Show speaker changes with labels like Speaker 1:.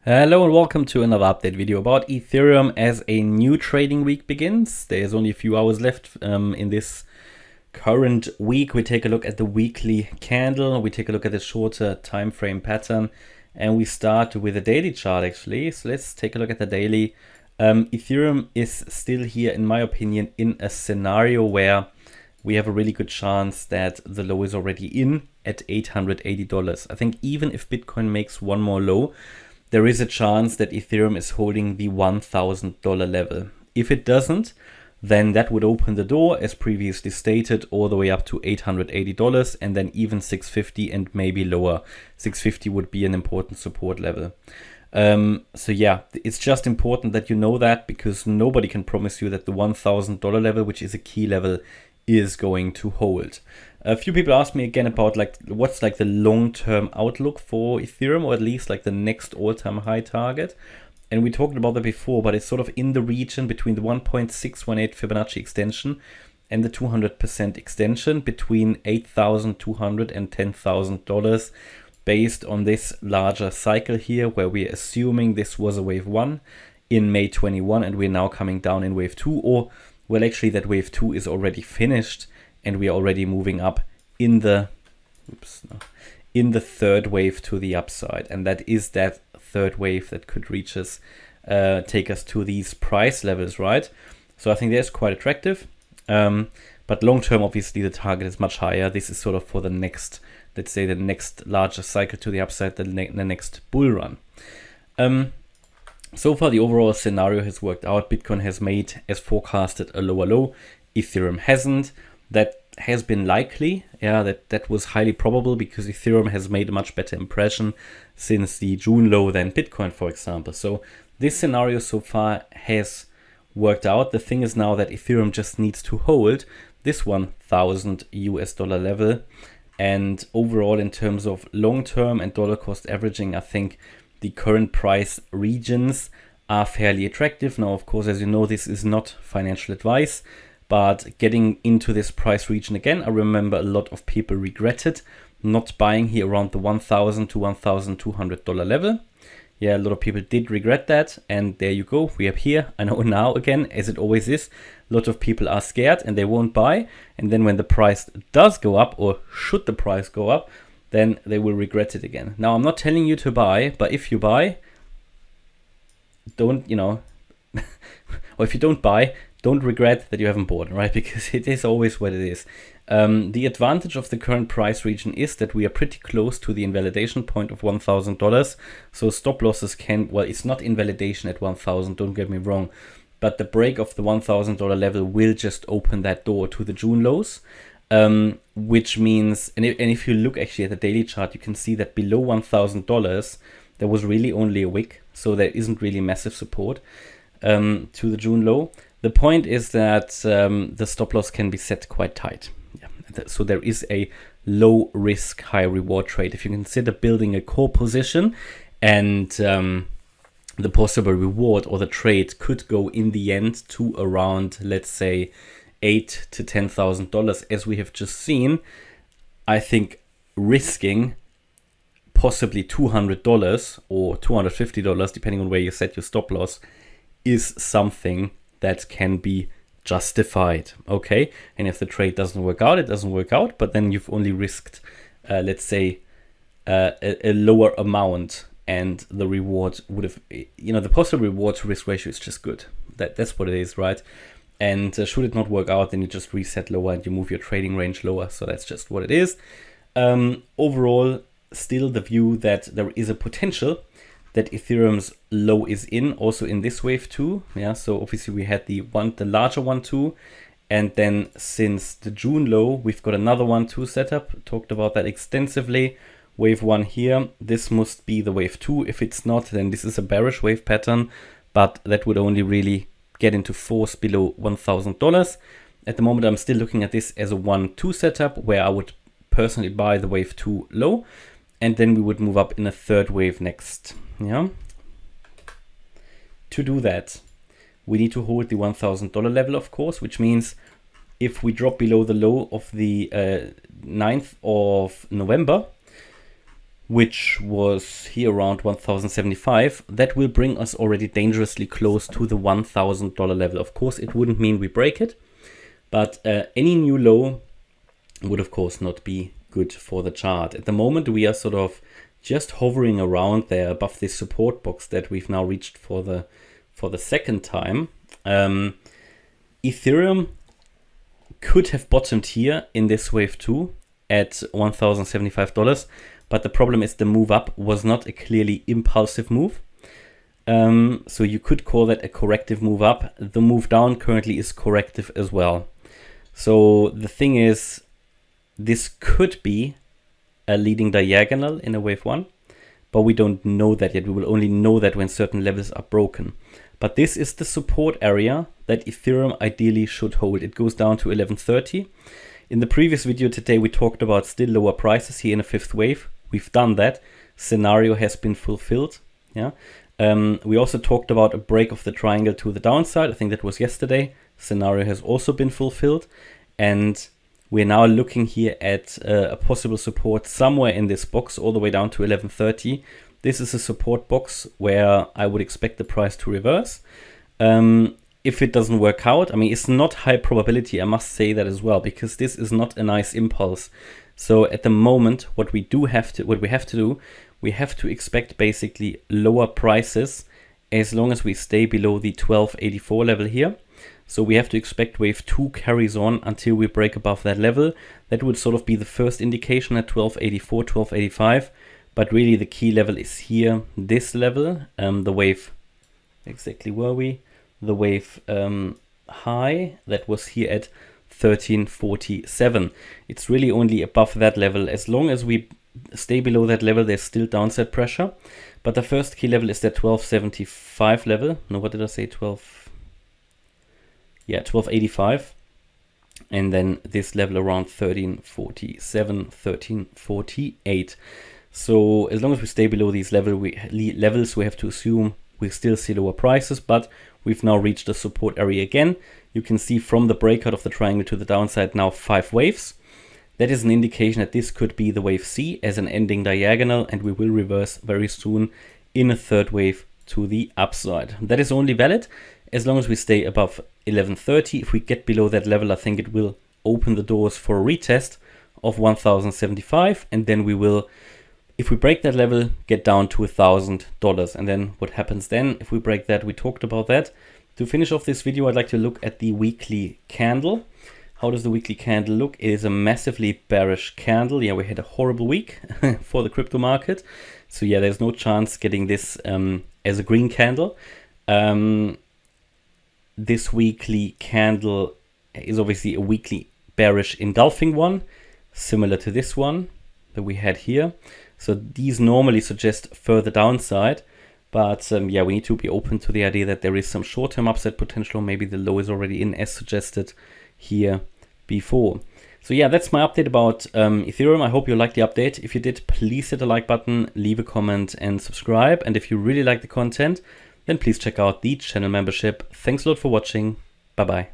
Speaker 1: Hello and welcome to another update video about Ethereum as a new trading week begins. There's only a few hours left in this current week. We take a look at the weekly candle, we take a look at the shorter time frame pattern, and we start with a daily chart actually. So let's take a look at the daily. Ethereum is still here, in my opinion, in a scenario where we have a really good chance that the low is already in at $880. I think even if Bitcoin makes one more low, there is a chance that Ethereum is holding the $1,000 level. If it doesn't, then that would open the door, as previously stated, all the way up to $880 and then even $650 and maybe lower. $650 would be an important support level. So yeah, it's just important that you know that, because nobody can promise you that the $1,000 level, which is a key level, is going to hold. A few people asked me again about what's the long-term outlook for Ethereum, or at least the next all-time high target. And we talked about that before, but it's sort of in the region between the 1.618 Fibonacci extension and the 200% extension, between $8,200 and $10,000, based on this larger cycle here, where we're assuming this was a wave 1 in May 21 and we're now coming down in wave 2, or well, actually that wave 2 is already finished and we are already moving up in the third wave to the upside. And that is that third wave that could reach us, take us to these price levels, right? So I think that's quite attractive. But long term, obviously, the target is much higher. This is sort of for the next, let's say, the next larger cycle to the upside, the next bull run. So far, the overall scenario has worked out. Bitcoin has made, as forecasted, a lower low. Ethereum hasn't. That has been likely. Yeah, that was highly probable, because Ethereum has made a much better impression since the June low than Bitcoin, for example. So this scenario so far has worked out. The thing is now that Ethereum just needs to hold this $1,000 level. And overall, in terms of long-term and dollar cost averaging, I think the current price regions are fairly attractive. Now, of course, as you know, this is not financial advice, but getting into this price region again, I remember a lot of people regretted not buying here around the $1,000 to $1,200 level. Yeah, a lot of people did regret that, and there you go, we are here. I know now, again, as it always is, a lot of people are scared and they won't buy, and then when the price does go up, or should the price go up, then they will regret it again. Now, I'm not telling you to buy, but if you buy, don't, or if you don't buy, don't regret that you haven't bought, right? Because it is always what it is. The advantage of the current price region is that we are pretty close to the invalidation point of $1,000. So stop losses can, well, it's not invalidation at 1,000, don't get me wrong, but the break of the $1,000 level will just open that door to the June lows. Which means, and if you look actually at the daily chart, you can see that below $1,000, there was really only a wick. So there isn't really massive support to the June low. The point is that the stop loss can be set quite tight. Yeah. So there is a low risk, high reward trade. If you consider building a core position, and the possible reward or the trade could go in the end to around, let's say, $8,000 to $10,000, as we have just seen, I think risking possibly $200 or $250, depending on where you set your stop loss, is something that can be justified. Okay, and if the trade doesn't work out, it doesn't work out, but then you've only risked, let's say, a lower amount, and the reward would have, the possible reward to risk ratio is just good. That's what it is, right? And should it not work out, then you just reset lower and you move your trading range lower. So that's just what it is. Overall, still the view that there is a potential that Ethereum's low is in, also in this wave 2. Yeah, so obviously we had the larger 1-2, and then since the June low, we've got another 1-2 setup. Talked about that extensively. Wave 1 here. This must be the wave 2. If it's not, then this is a bearish wave pattern, but that would only really get into force below $1,000. At the moment, I'm still looking at this as a 1-2 setup, where I would personally buy the wave 2 low, and then we would move up in a third wave next. Yeah. To do that, we need to hold the $1,000 level, of course, which means if we drop below the low of the 9th of November, which was here around 1075, that will bring us already dangerously close to the $1,000 level. Of course, it wouldn't mean we break it, but any new low would of course not be good for the chart. At the moment, we are sort of just hovering around there above this support box that we've now reached for the second time. Ethereum could have bottomed here in this wave 2 at $1,075, but the problem is the move up was not a clearly impulsive move. So you could call that a corrective move up. The move down currently is corrective as well. So the thing is, this could be a leading diagonal in a wave 1, but we don't know that yet. We will only know that when certain levels are broken. But this is the support area that Ethereum ideally should hold. It goes down to 1130. In the previous video today, we talked about still lower prices here in a fifth wave. We've done that. Scenario has been fulfilled. Yeah. We also talked about a break of the triangle to the downside. I think that was yesterday. Scenario has also been fulfilled. And we're now looking here at a possible support somewhere in this box all the way down to 1130. This is a support box where I would expect the price to reverse. If it doesn't work out, I mean, it's not high probability, I must say that as well, because this is not a nice impulse. So at the moment, what we have to do, we have to expect basically lower prices as long as we stay below the 1284 level here. So we have to expect wave 2 carries on until we break above that level. That would sort of be the first indication at 1284, 1285. But really the key level is here, this level, the wave, exactly were we? The wave high that was here at 1347. It's really only above that level. As long as we stay below that level, there's still downside pressure. But the first key level is that 1275 level. No, what did I say? 1285. And then this level around 1347, 1348. So as long as we stay below these levels, we have to assume we still see lower prices, but we've now reached the support area again. You can see from the breakout of the triangle to the downside now 5 waves. That is an indication that this could be the wave C as an ending diagonal, and we will reverse very soon in a third wave to the upside. That is only valid as long as we stay above 1130. If we get below that level, I think it will open the doors for a retest of 1075, and then we will, if we break that level, get down to $1,000. And then what happens then if we break that? We talked about that. To finish off this video, I'd like to look at the weekly candle. How does the weekly candle look? It is a massively bearish candle. Yeah, we had a horrible week for the crypto market. So yeah, there's no chance getting this as a green candle. This weekly candle is obviously a weekly bearish engulfing one, similar to this one that we had here. So these normally suggest further downside, but yeah, we need to be open to the idea that there is some short-term upside potential, or maybe the low is already in as suggested here before. So yeah, that's my update about Ethereum. I hope you liked the update. If you did, please hit the like button, leave a comment and subscribe. And if you really like the content, then please check out the channel membership. Thanks a lot for watching. Bye-bye.